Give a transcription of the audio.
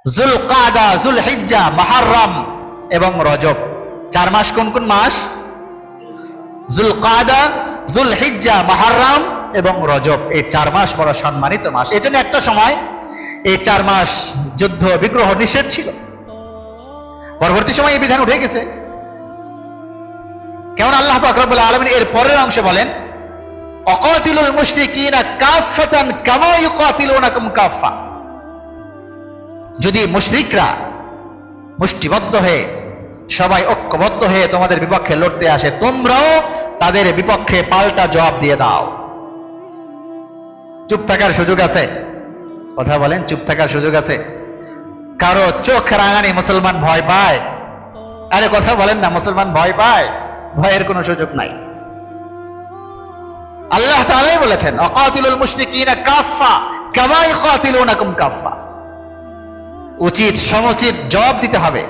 যুলকাদা, যুলহিজ্জা, মুহররম এবং রজব। 4 মাস কোন কোন মাস? যুলকাদা, যুলহিজ্জা, মুহররম এবং রজব। এই 4 মাস বড় সম্মানিত মাস। এই জন্য একটা সময় এই 4 মাস যুদ্ধ বিগ্রহ নিষেধ ছিল। পরবর্তী সময় এই বিধান উঠে গেছে। কেমন আল্লাহ পাক রব্বুল আলামিন এর পরের অংশে বলেন, অকাতিলুল মুশরিকিনা কাফাতান কামা ইউকাতিলুনাকুম কাফা। যদি মুশরিকরা মুষ্টিবদ্ধ হয়ে, সবাই ঐক্যবদ্ধ হয়ে তোমাদের বিপক্ষে লড়তে আসে, তোমরাও তাদের বিপক্ষে পাল্টা জবাব দিয়ে দাও। চুপ থাকার সুযোগ আছে? কথা বলেন, চুপ থাকার সুযোগ আছে? কারো চোখ রাঙানি মুসলমান ভয় পায়? আরে কথা বলেন না, মুসলমান ভয় পায়? ভয়ের কোনো সুযোগ নাই। আল্লাহ তাআলাই বলেছেন, অকাতিলুল মুশরিকিনা কাফা কামা ইউকাতিলুনাকুম কাফা। উচিত সমুচিত জবাব দিতে হবে।